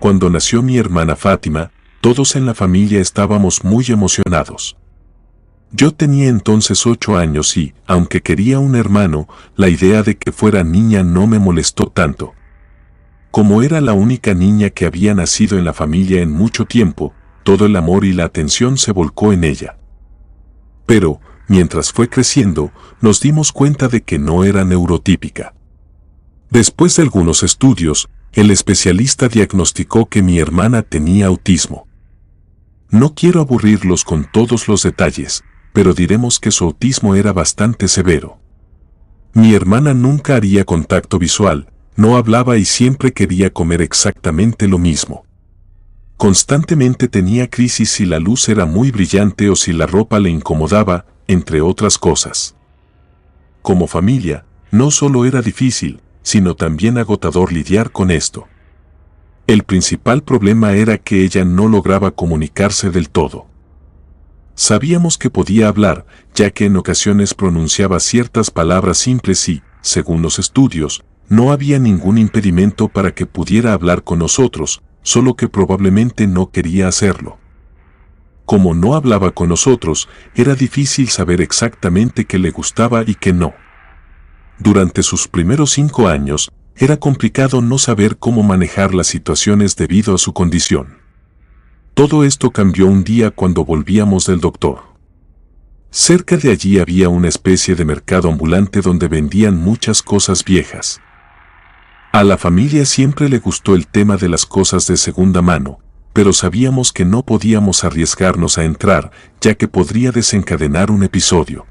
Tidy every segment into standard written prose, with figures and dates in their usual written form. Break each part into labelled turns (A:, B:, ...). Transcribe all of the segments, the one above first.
A: Cuando nació mi hermana Fátima, todos en la familia estábamos muy emocionados. Yo tenía entonces 8 años y, aunque quería un hermano, la idea de que fuera niña no me molestó tanto. Como era la única niña que había nacido en la familia en mucho tiempo, todo el amor y la atención se volcó en ella. Pero, mientras fue creciendo, nos dimos cuenta de que no era neurotípica. Después de algunos estudios, el especialista diagnosticó que mi hermana tenía autismo. No quiero aburrirlos con todos los detalles, pero diremos que su autismo era bastante severo. Mi hermana nunca haría contacto visual, no hablaba y siempre quería comer exactamente lo mismo. Constantemente tenía crisis si la luz era muy brillante o si la ropa le incomodaba, entre otras cosas. Como familia, no solo era difícil, sino también agotador lidiar con esto. El principal problema era que ella no lograba comunicarse del todo. Sabíamos que podía hablar, ya que en ocasiones pronunciaba ciertas palabras simples y, según los estudios, no había ningún impedimento para que pudiera hablar con nosotros, solo que probablemente no quería hacerlo. Como no hablaba con nosotros, era difícil saber exactamente qué le gustaba y qué no. Durante sus primeros 5 años, era complicado no saber cómo manejar las situaciones debido a su condición. Todo esto cambió un día cuando volvíamos del doctor. Cerca de allí había una especie de mercado ambulante donde vendían muchas cosas viejas. A la familia siempre le gustó el tema de las cosas de segunda mano, pero sabíamos que no podíamos arriesgarnos a entrar, ya que podría desencadenar un episodio.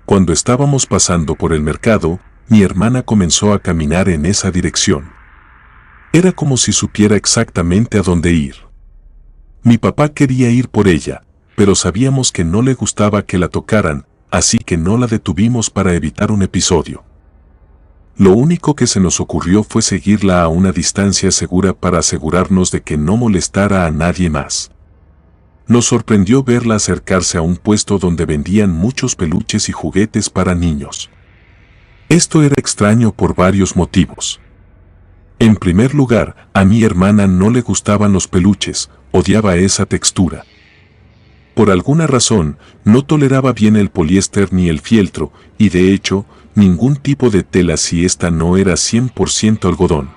A: Cuando estábamos pasando por el mercado, mi hermana comenzó a caminar en esa dirección. Era como si supiera exactamente a dónde ir. Mi papá quería ir por ella, pero sabíamos que no le gustaba que la tocaran, así que no la detuvimos para evitar un episodio. Lo único que se nos ocurrió fue seguirla a una distancia segura para asegurarnos de que no molestara a nadie más. Nos sorprendió verla acercarse a un puesto donde vendían muchos peluches y juguetes para niños. Esto era extraño por varios motivos. En primer lugar, a mi hermana no le gustaban los peluches, odiaba esa textura. Por alguna razón, no toleraba bien el poliéster ni el fieltro, y de hecho, ningún tipo de tela si esta no era 100% algodón.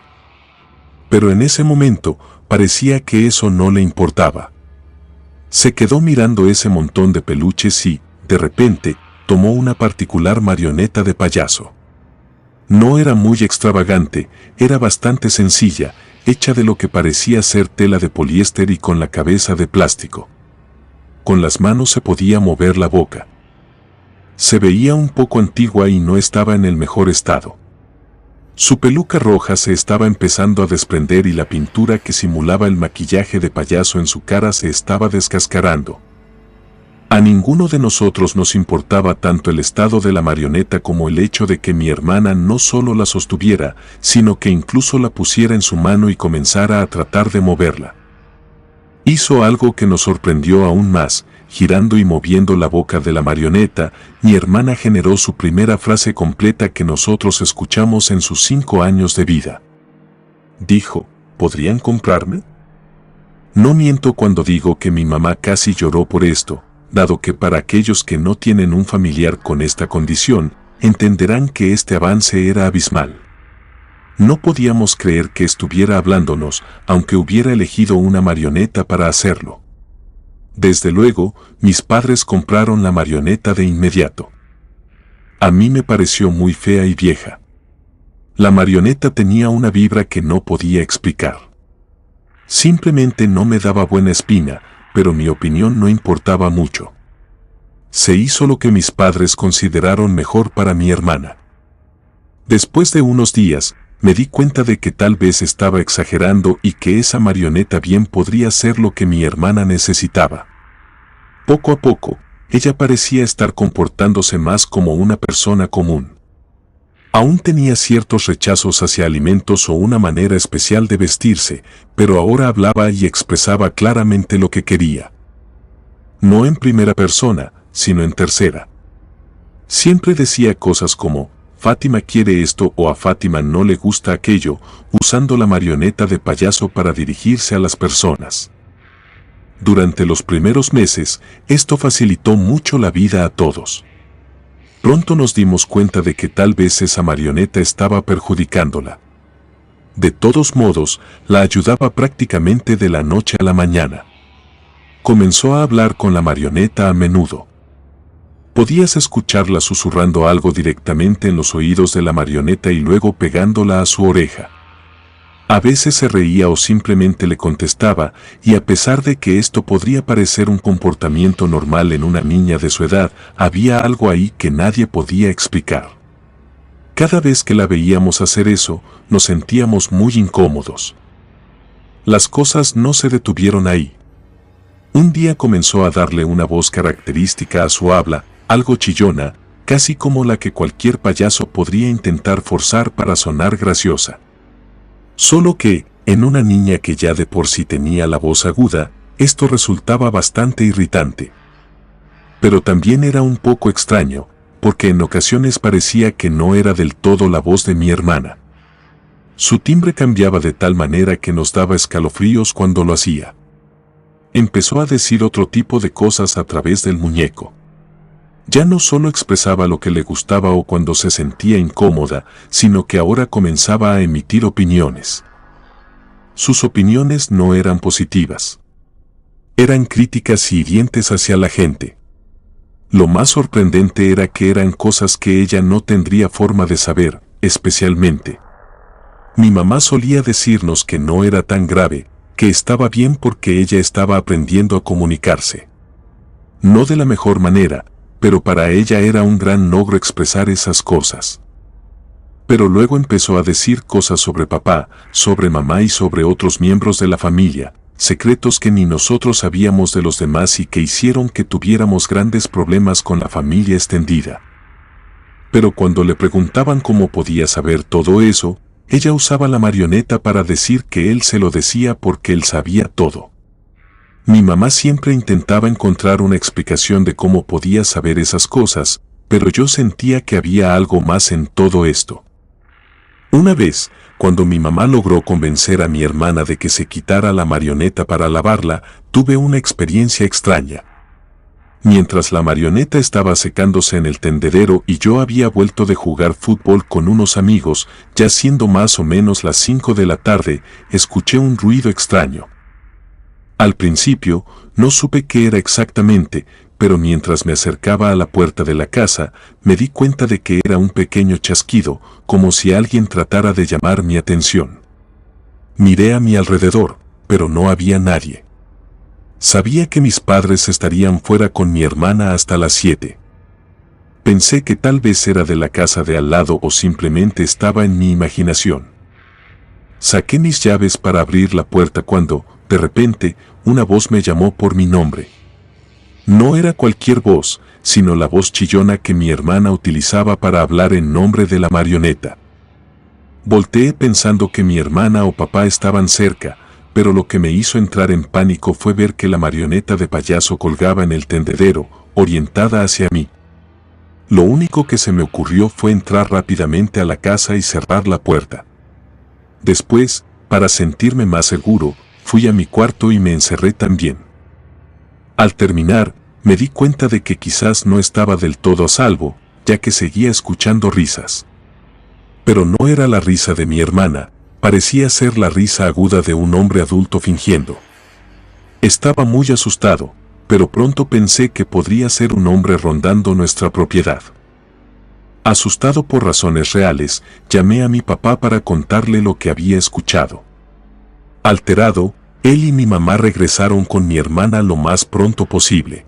A: Pero en ese momento, parecía que eso no le importaba. Se quedó mirando ese montón de peluches y, de repente, tomó una particular marioneta de payaso. No era muy extravagante, era bastante sencilla, hecha de lo que parecía ser tela de poliéster y con la cabeza de plástico. Con las manos se podía mover la boca. Se veía un poco antigua y no estaba en el mejor estado. Su peluca roja se estaba empezando a desprender y la pintura que simulaba el maquillaje de payaso en su cara se estaba descascarando. A ninguno de nosotros nos importaba tanto el estado de la marioneta como el hecho de que mi hermana no solo la sostuviera, sino que incluso la pusiera en su mano y comenzara a tratar de moverla. Hizo algo que nos sorprendió aún más, girando y moviendo la boca de la marioneta, mi hermana generó su primera frase completa que nosotros escuchamos en sus 5 años de vida. Dijo, ¿podrían comprarme? No miento cuando digo que mi mamá casi lloró por esto, dado que para aquellos que no tienen un familiar con esta condición, entenderán que este avance era abismal. No podíamos creer que estuviera hablándonos, aunque hubiera elegido una marioneta para hacerlo. Desde luego, mis padres compraron la marioneta de inmediato. A mí me pareció muy fea y vieja. La marioneta tenía una vibra que no podía explicar. Simplemente no me daba buena espina, pero mi opinión no importaba mucho. Se hizo lo que mis padres consideraron mejor para mi hermana. Después de unos días, me di cuenta de que tal vez estaba exagerando y que esa marioneta bien podría ser lo que mi hermana necesitaba. Poco a poco, ella parecía estar comportándose más como una persona común. Aún tenía ciertos rechazos hacia alimentos o una manera especial de vestirse, pero ahora hablaba y expresaba claramente lo que quería. No en primera persona, sino en tercera. Siempre decía cosas como, Fátima quiere esto o a Fátima no le gusta aquello, usando la marioneta de payaso para dirigirse a las personas. Durante los primeros meses, esto facilitó mucho la vida a todos. Pronto nos dimos cuenta de que tal vez esa marioneta estaba perjudicándola. De todos modos, la ayudaba prácticamente de la noche a la mañana. Comenzó a hablar con la marioneta a menudo. Podías escucharla susurrando algo directamente en los oídos de la marioneta y luego pegándola a su oreja. A veces se reía o simplemente le contestaba, y a pesar de que esto podría parecer un comportamiento normal en una niña de su edad, había algo ahí que nadie podía explicar. Cada vez que la veíamos hacer eso, nos sentíamos muy incómodos. Las cosas no se detuvieron ahí. Un día comenzó a darle una voz característica a su habla, algo chillona, casi como la que cualquier payaso podría intentar forzar para sonar graciosa. Solo que, en una niña que ya de por sí tenía la voz aguda, esto resultaba bastante irritante. Pero también era un poco extraño, porque en ocasiones parecía que no era del todo la voz de mi hermana. Su timbre cambiaba de tal manera que nos daba escalofríos cuando lo hacía. Empezó a decir otro tipo de cosas a través del muñeco. Ya no solo expresaba lo que le gustaba o cuando se sentía incómoda, sino que ahora comenzaba a emitir opiniones. Sus opiniones no eran positivas. Eran críticas y hirientes hacia la gente. Lo más sorprendente era que eran cosas que ella no tendría forma de saber, especialmente. Mi mamá solía decirnos que no era tan grave, que estaba bien porque ella estaba aprendiendo a comunicarse. No de la mejor manera, pero para ella era un gran logro expresar esas cosas. Pero luego empezó a decir cosas sobre papá, sobre mamá y sobre otros miembros de la familia, secretos que ni nosotros sabíamos de los demás y que hicieron que tuviéramos grandes problemas con la familia extendida. Pero cuando le preguntaban cómo podía saber todo eso, ella usaba la marioneta para decir que él se lo decía porque él sabía todo. Mi mamá siempre intentaba encontrar una explicación de cómo podía saber esas cosas, pero yo sentía que había algo más en todo esto. Una vez, cuando mi mamá logró convencer a mi hermana de que se quitara la marioneta para lavarla, tuve una experiencia extraña. Mientras la marioneta estaba secándose en el tendedero y yo había vuelto de jugar fútbol con unos amigos, ya siendo más o menos las 5 de la tarde, escuché un ruido extraño. Al principio, no supe qué era exactamente, pero mientras me acercaba a la puerta de la casa, me di cuenta de que era un pequeño chasquido, como si alguien tratara de llamar mi atención. Miré a mi alrededor, pero no había nadie. Sabía que mis padres estarían fuera con mi hermana hasta las 7. Pensé que tal vez era de la casa de al lado o simplemente estaba en mi imaginación. Saqué mis llaves para abrir la puerta cuando, de repente, una voz me llamó por mi nombre. No era cualquier voz, sino la voz chillona que mi hermana utilizaba para hablar en nombre de la marioneta. Volteé pensando que mi hermana o papá estaban cerca, pero lo que me hizo entrar en pánico fue ver que la marioneta de payaso colgaba en el tendedero, orientada hacia mí. Lo único que se me ocurrió fue entrar rápidamente a la casa y cerrar la puerta. Después, para sentirme más seguro, fui a mi cuarto y me encerré también. Al terminar, me di cuenta de que quizás no estaba del todo a salvo, ya que seguía escuchando risas. Pero no era la risa de mi hermana, parecía ser la risa aguda de un hombre adulto fingiendo. Estaba muy asustado, pero pronto pensé que podría ser un hombre rondando nuestra propiedad. Asustado por razones reales, llamé a mi papá para contarle lo que había escuchado. Alterado, él y mi mamá regresaron con mi hermana lo más pronto posible.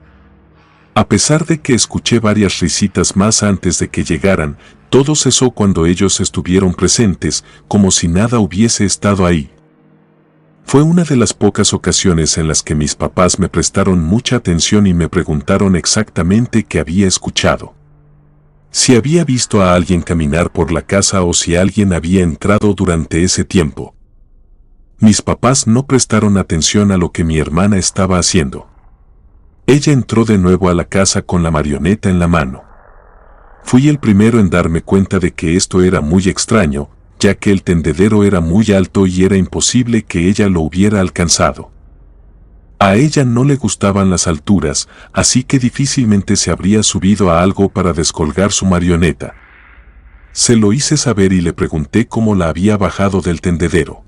A: A pesar de que escuché varias risitas más antes de que llegaran, todo cesó cuando ellos estuvieron presentes, como si nada hubiese estado ahí. Fue una de las pocas ocasiones en las que mis papás me prestaron mucha atención y me preguntaron exactamente qué había escuchado. Si había visto a alguien caminar por la casa o si alguien había entrado durante ese tiempo. Mis papás no prestaron atención a lo que mi hermana estaba haciendo. Ella entró de nuevo a la casa con la marioneta en la mano. Fui el primero en darme cuenta de que esto era muy extraño, ya que el tendedero era muy alto y era imposible que ella lo hubiera alcanzado. A ella no le gustaban las alturas, así que difícilmente se habría subido a algo para descolgar su marioneta. Se lo hice saber y le pregunté cómo la había bajado del tendedero.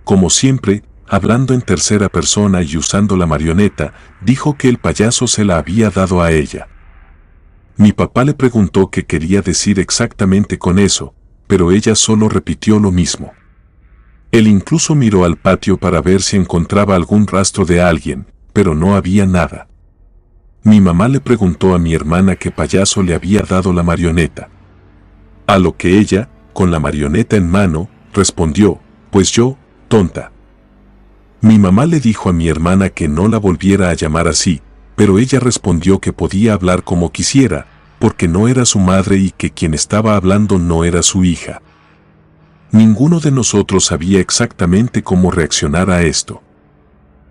A: Como siempre, hablando en tercera persona y usando la marioneta, dijo que el payaso se la había dado a ella. Mi papá le preguntó qué quería decir exactamente con eso, pero ella solo repitió lo mismo. Él incluso miró al patio para ver si encontraba algún rastro de alguien, pero no había nada. Mi mamá le preguntó a mi hermana qué payaso le había dado la marioneta. A lo que ella, con la marioneta en mano, respondió, pues yo, tonta. Mi mamá le dijo a mi hermana que no la volviera a llamar así, pero ella respondió que podía hablar como quisiera, porque no era su madre y que quien estaba hablando no era su hija. Ninguno de nosotros sabía exactamente cómo reaccionar a esto.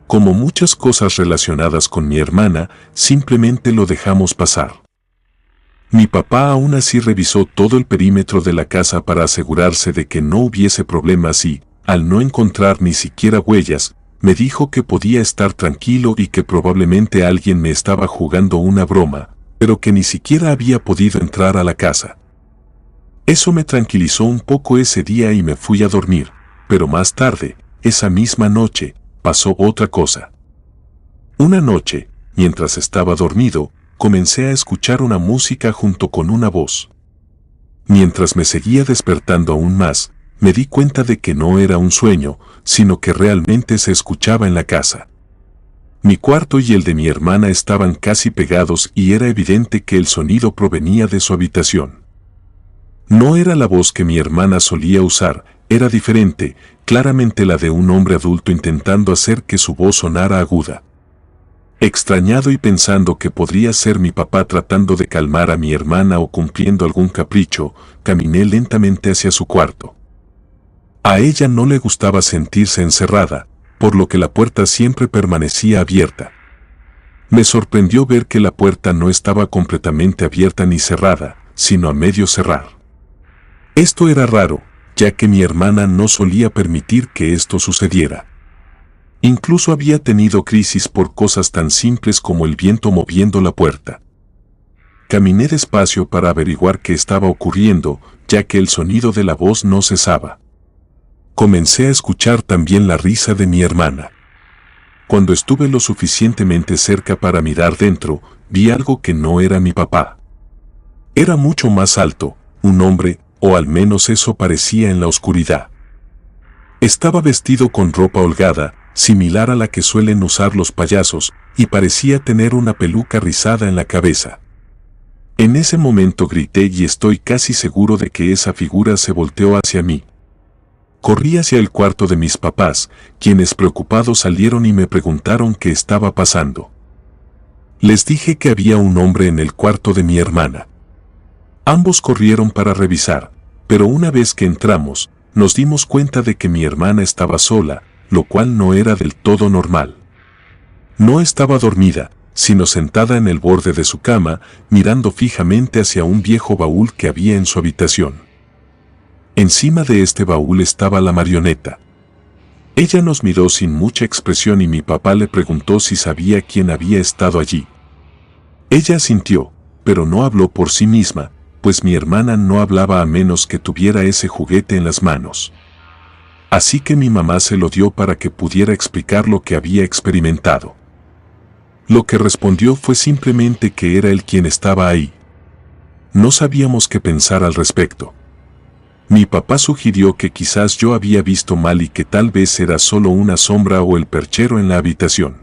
A: Como muchas cosas relacionadas con mi hermana, simplemente lo dejamos pasar. Mi papá aún así revisó todo el perímetro de la casa para asegurarse de que no hubiese problemas y, al no encontrar ni siquiera huellas, me dijo que podía estar tranquilo y que probablemente alguien me estaba jugando una broma, pero que ni siquiera había podido entrar a la casa. Eso me tranquilizó un poco ese día y me fui a dormir, pero más tarde, esa misma noche, pasó otra cosa. Una noche, mientras estaba dormido, comencé a escuchar una música junto con una voz. Mientras me seguía despertando aún más, me di cuenta de que no era un sueño, sino que realmente se escuchaba en la casa. Mi cuarto y el de mi hermana estaban casi pegados y era evidente que el sonido provenía de su habitación. No era la voz que mi hermana solía usar, era diferente, claramente la de un hombre adulto intentando hacer que su voz sonara aguda. Extrañado y pensando que podría ser mi papá tratando de calmar a mi hermana o cumpliendo algún capricho, caminé lentamente hacia su cuarto. A ella no le gustaba sentirse encerrada, por lo que la puerta siempre permanecía abierta. Me sorprendió ver que la puerta no estaba completamente abierta ni cerrada, sino a medio cerrar. Esto era raro, ya que mi hermana no solía permitir que esto sucediera. Incluso había tenido crisis por cosas tan simples como el viento moviendo la puerta. Caminé despacio para averiguar qué estaba ocurriendo, ya que el sonido de la voz no cesaba. Comencé a escuchar también la risa de mi hermana. Cuando estuve lo suficientemente cerca para mirar dentro, vi algo que no era mi papá. Era mucho más alto, un hombre, o al menos eso parecía en la oscuridad. Estaba vestido con ropa holgada, similar a la que suelen usar los payasos, y parecía tener una peluca rizada en la cabeza. En ese momento grité y estoy casi seguro de que esa figura se volteó hacia mí. Corrí hacia el cuarto de mis papás, quienes preocupados salieron y me preguntaron qué estaba pasando. Les dije que había un hombre en el cuarto de mi hermana. Ambos corrieron para revisar, pero una vez que entramos, nos dimos cuenta de que mi hermana estaba sola, lo cual no era del todo normal. No estaba dormida, sino sentada en el borde de su cama, mirando fijamente hacia un viejo baúl que había en su habitación. Encima de este baúl estaba la marioneta. Ella nos miró sin mucha expresión y mi papá le preguntó si sabía quién había estado allí. Ella asintió, pero no habló por sí misma, pues mi hermana no hablaba a menos que tuviera ese juguete en las manos. Así que mi mamá se lo dio para que pudiera explicar lo que había experimentado. Lo que respondió fue simplemente que era él quien estaba ahí. No sabíamos qué pensar al respecto. Mi papá sugirió que quizás yo había visto mal y que tal vez era solo una sombra o el perchero en la habitación.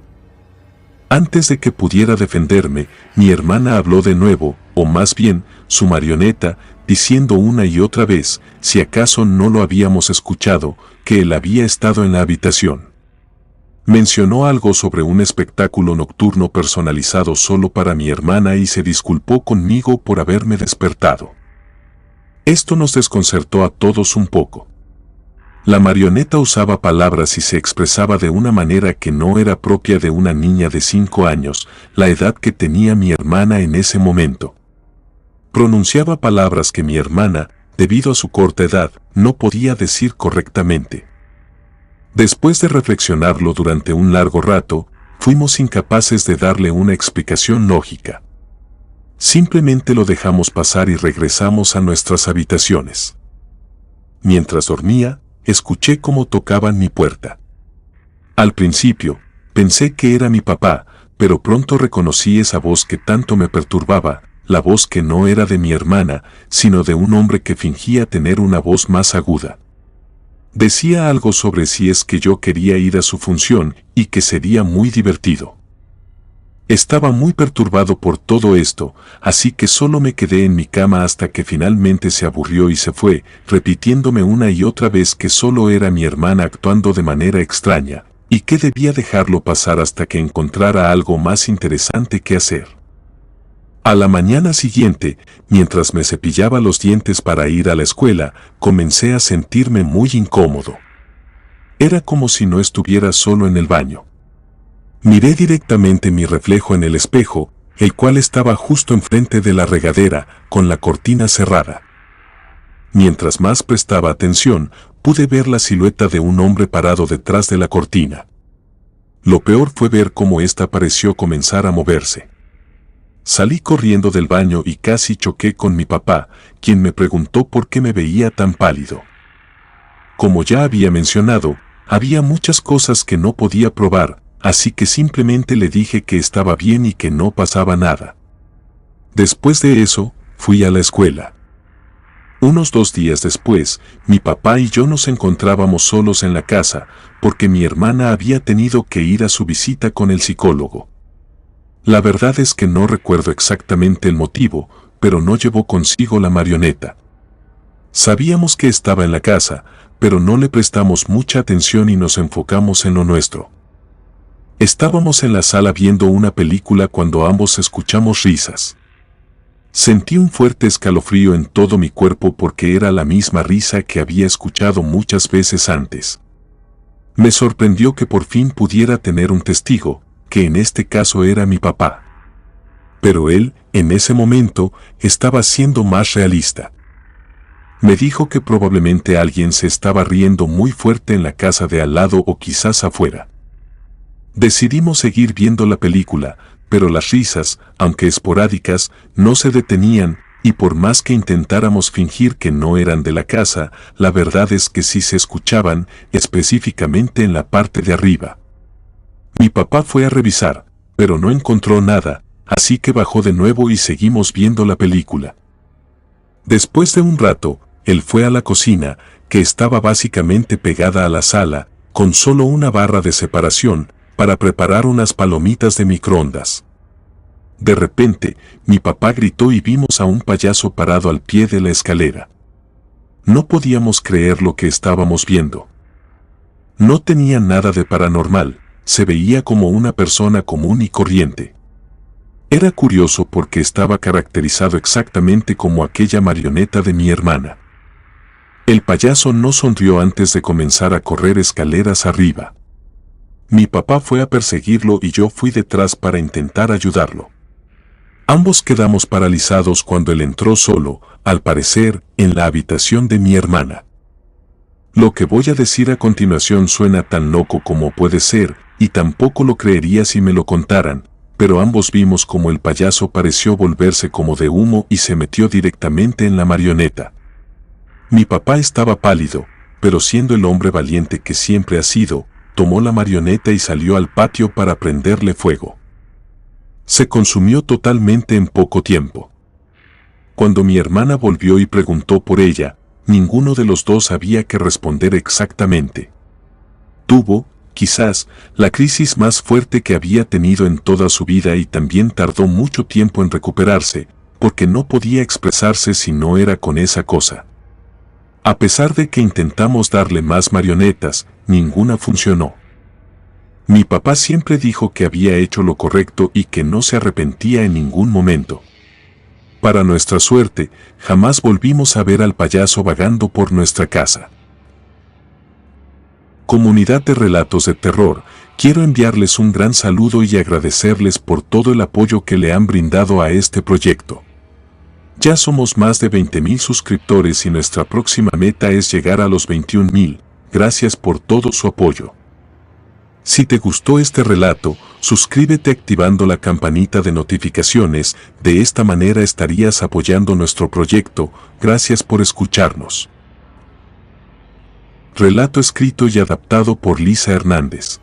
A: Antes de que pudiera defenderme, mi hermana habló de nuevo, o más bien, su marioneta, diciendo una y otra vez, si acaso no lo habíamos escuchado, que él había estado en la habitación. Mencionó algo sobre un espectáculo nocturno personalizado solo para mi hermana y se disculpó conmigo por haberme despertado. Esto nos desconcertó a todos un poco. La marioneta usaba palabras y se expresaba de una manera que no era propia de una niña de 5 años, la edad que tenía mi hermana en ese momento. Pronunciaba palabras que mi hermana, debido a su corta edad, no podía decir correctamente. Después de reflexionarlo durante un largo rato, fuimos incapaces de darle una explicación lógica. Simplemente lo dejamos pasar y regresamos a nuestras habitaciones. Mientras dormía, escuché cómo tocaban mi puerta. Al principio, pensé que era mi papá, pero pronto reconocí esa voz que tanto me perturbaba, la voz que no era de mi hermana, sino de un hombre que fingía tener una voz más aguda. Decía algo sobre si es que yo quería ir a su función y que sería muy divertido. Estaba muy perturbado por todo esto, así que solo me quedé en mi cama hasta que finalmente se aburrió y se fue, repitiéndome una y otra vez que solo era mi hermana actuando de manera extraña, y que debía dejarlo pasar hasta que encontrara algo más interesante que hacer. A la mañana siguiente, mientras me cepillaba los dientes para ir a la escuela, comencé a sentirme muy incómodo. Era como si no estuviera solo en el baño. Miré directamente mi reflejo en el espejo, el cual estaba justo enfrente de la regadera, con la cortina cerrada. Mientras más prestaba atención, pude ver la silueta de un hombre parado detrás de la cortina. Lo peor fue ver cómo ésta pareció comenzar a moverse. Salí corriendo del baño y casi choqué con mi papá, quien me preguntó por qué me veía tan pálido. Como ya había mencionado, había muchas cosas que no podía probar, así que simplemente le dije que estaba bien y que no pasaba nada. Después de eso, fui a la escuela. Unos 2 días después, mi papá y yo nos encontrábamos solos en la casa, porque mi hermana había tenido que ir a su visita con el psicólogo. La verdad es que no recuerdo exactamente el motivo, pero no llevó consigo la marioneta. Sabíamos que estaba en la casa, pero no le prestamos mucha atención y nos enfocamos en lo nuestro. Estábamos en la sala viendo una película cuando ambos escuchamos risas. Sentí un fuerte escalofrío en todo mi cuerpo porque era la misma risa que había escuchado muchas veces antes. Me sorprendió que por fin pudiera tener un testigo, que en este caso era mi papá. Pero él, en ese momento, estaba siendo más realista. Me dijo que probablemente alguien se estaba riendo muy fuerte en la casa de al lado o quizás afuera. Decidimos seguir viendo la película, pero las risas, aunque esporádicas, no se detenían, y por más que intentáramos fingir que no eran de la casa, la verdad es que sí se escuchaban, específicamente en la parte de arriba. Mi papá fue a revisar, pero no encontró nada, así que bajó de nuevo y seguimos viendo la película. Después de un rato, él fue a la cocina, que estaba básicamente pegada a la sala, con solo una barra de separación, para preparar unas palomitas de microondas. De repente, mi papá gritó y vimos a un payaso parado al pie de la escalera. No podíamos creer lo que estábamos viendo. No tenía nada de paranormal, se veía como una persona común y corriente. Era curioso porque estaba caracterizado exactamente como aquella marioneta de mi hermana. El payaso no sonrió antes de comenzar a correr escaleras arriba. Mi papá fue a perseguirlo y yo fui detrás para intentar ayudarlo. Ambos quedamos paralizados cuando él entró solo, al parecer, en la habitación de mi hermana. Lo que voy a decir a continuación suena tan loco como puede ser, y tampoco lo creería si me lo contaran, pero ambos vimos como el payaso pareció volverse como de humo y se metió directamente en la marioneta. Mi papá estaba pálido, pero siendo el hombre valiente que siempre ha sido, tomó la marioneta y salió al patio para prenderle fuego. Se consumió totalmente en poco tiempo. Cuando mi hermana volvió y preguntó por ella, ninguno de los dos sabía qué responder exactamente. Tuvo, quizás, la crisis más fuerte que había tenido en toda su vida y también tardó mucho tiempo en recuperarse, porque no podía expresarse si no era con esa cosa. A pesar de que intentamos darle más marionetas, ninguna funcionó. Mi papá siempre dijo que había hecho lo correcto y que no se arrepentía en ningún momento. Para nuestra suerte, jamás volvimos a ver al payaso vagando por nuestra casa. Comunidad de relatos de terror, quiero enviarles un gran saludo y agradecerles por todo el apoyo que le han brindado a este proyecto. Ya somos más de 20.000 suscriptores y nuestra próxima meta es llegar a los 21.000. Gracias por todo su apoyo. Si te gustó este relato, suscríbete activando la campanita de notificaciones, de esta manera estarías apoyando nuestro proyecto. Gracias por escucharnos. Relato escrito y adaptado por Lisa Hernández.